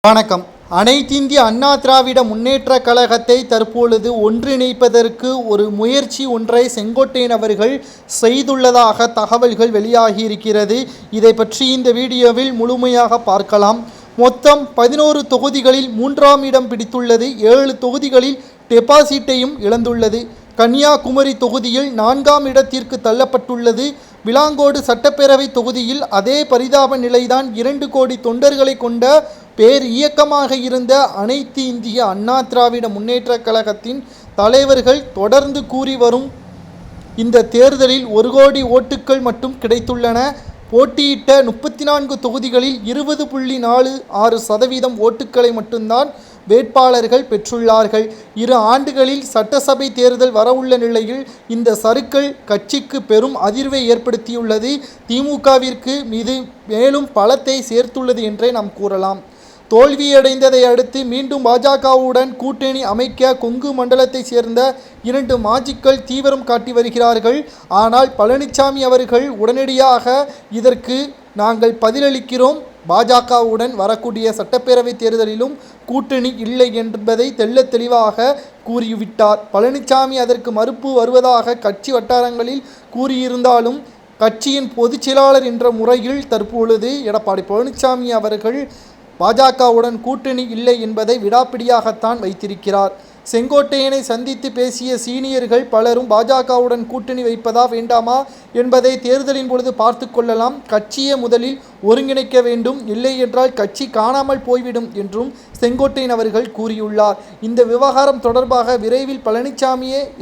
வணக்கம். அனைத்திந்திய அண்ணா திராவிட முன்னேற்ற கழகத்தை தற்பொழுது ஒன்றிணைப்பதற்கு ஒரு முயற்சி ஒன்றை செங்கோட்டையன் அவர்கள் செய்துள்ளதாக தகவல்கள் வெளியாகி இருக்கிறது. இதை பற்றி இந்த வீடியோவில் முழுமையாக பார்க்கலாம். மொத்தம் 11 தொகுதிகளில் 3ஆம் இடம் பிடித்துள்ளது. 7 தொகுதிகளில் டெபாசிட்டையும் இழந்துள்ளது. கன்னியாகுமரி தொகுதியில் 4ஆம் இடத்திற்கு தள்ளப்பட்டுள்ளது. விளாங்கோடு சட்டப்பேரவை தொகுதியில் அதே பரிதாப நிலைதான். 2 கோடி தொண்டர்களை கொண்ட பேர் இயக்கமாக இருந்த அனைத்து இந்திய அண்ணா திராவிட முன்னேற்ற கழகத்தின் தலைவர்கள் தொடர்ந்து கூறி வரும் இந்த தேர்தலில் 1 கோடி ஓட்டுக்கள் மட்டும் கிடைத்துள்ளன. போட்டியிட்ட 34 தொகுதிகளில் 20.46% ஓட்டுக்களை மட்டும்தான் வேட்பாளர்கள் பெற்றுள்ளார்கள். 2 ஆண்டுகளில் சட்டசபை தேர்தல் வரவுள்ள நிலையில் இந்த சறுக்கல் கட்சிக்கு பெரும் அதிர்வை ஏற்படுத்தியுள்ளது. திமுகவிற்கு மீது மேலும் பலத்தை சேர்த்துள்ளது என்றே நாம் கூறலாம். தோல்வியடைந்ததை அடுத்து மீண்டும் பாஜகவுடன் கூட்டணி அமைக்க கொங்கு மண்டலத்தை சேர்ந்த 2 மாஜிக்கள் தீவிரம் காட்டி வருகிறார்கள். ஆனால் பழனிசாமி அவர்கள் உடனடியாக இதற்கு நாங்கள் பதிலளிக்கிறோம், பாஜகவுடன் வரக்கூடிய சட்டப்பேரவை தேர்தலிலும் கூட்டணி இல்லை என்பதை தெள்ள தெளிவாக கூறிவிட்டார். பழனிசாமி அதற்கு மறுப்பு வருவதாக கட்சி வட்டாரங்களில் கூறியிருந்தாலும் கட்சியின் பொதுச் செயலாளர் என்ற முறையில் தற்பொழுது எடப்பாடி பழனிசாமி அவர்கள் பாஜகவுடன் கூட்டணி இல்லை என்பதை விடாப்பிடியாகத்தான் வைத்திருக்கிறார். செங்கோட்டையனை சந்தித்து பேசிய சீனியர்கள் பலரும் பாஜகவுடன் கூட்டணி வைப்பதா வேண்டாமா என்பதை தேர்தலின் பொழுது பார்த்து கொள்ளலாம், கட்சியை முதலில் ஒருங்கிணைக்க வேண்டும், இல்லை என்றால் கட்சி காணாமல் போய்விடும் என்றும் செங்கோட்டையன் அவர்கள் கூறியுள்ளார். இந்த விவகாரம் தொடர்பாக விரைவில்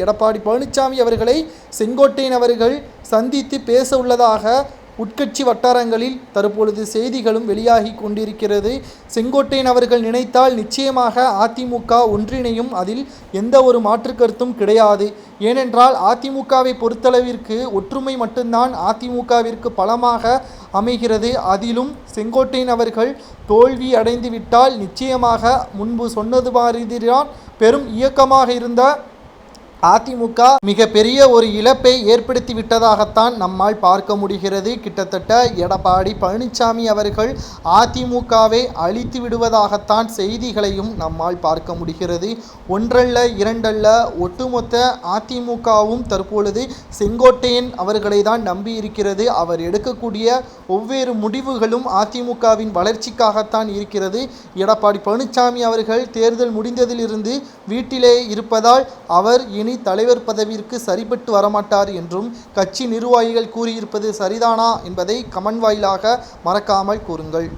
எடப்பாடி பழனிசாமி அவர்களை செங்கோட்டையன் அவர்கள் சந்தித்து பேச உள்ளதாக உட்கட்சி வட்டாரங்களில் தற்பொழுது செய்திகளும் வெளியாகி கொண்டிருக்கிறது. செங்கோட்டையன் அவர்கள் நினைத்தால் நிச்சயமாக அதிமுக ஒன்றிணையும். அதில் எந்த ஒரு மாற்று கருத்தும் கிடையாது. ஏனென்றால் அதிமுகவை பொறுத்தளவிற்கு ஒற்றுமை மட்டும்தான் அதிமுகவிற்கு பலமாக அமைகிறது. அதிலும் செங்கோட்டையன் அவர்கள் தோல்வி அடைந்துவிட்டால் நிச்சயமாக முன்பு சொன்னது மாதிரிதான் பெரும் இயக்கமாக இருந்த அதிமுக மிக பெரிய ஒரு இழப்பை ஏற்படுத்தி விட்டதாகத்தான் நம்மால் பார்க்க முடிகிறது. கிட்டத்தட்ட எடப்பாடி பழனிசாமி அவர்கள் அதிமுகவை அழித்து விடுவதாகத்தான் செய்திகளையும் நம்மால் பார்க்க முடிகிறது. ஒன்றல்ல இரண்டல்ல, ஒட்டுமொத்த அதிமுகவும் தற்பொழுது செங்கோட்டையன் அவர்களை தான் நம்பி இருக்கிறது. அவர் எடுக்கக்கூடிய ஒவ்வொரு முடிவுகளும் அதிமுகவின் வளர்ச்சிக்காகத்தான் இருக்கிறது. எடப்பாடி பழனிசாமி அவர்கள் தேர்தல் முடிந்ததிலிருந்து வீட்டிலே இருப்பதால் அவர் தலைவர் பதவிக்கு சரிபட்டு வரமாட்டார் என்றும் கட்சி நிர்வாகிகள் கூறியிருப்பது சரிதானா என்பதை கமெண்ட் வாயிலாக மறக்காமல் கூறுங்கள்.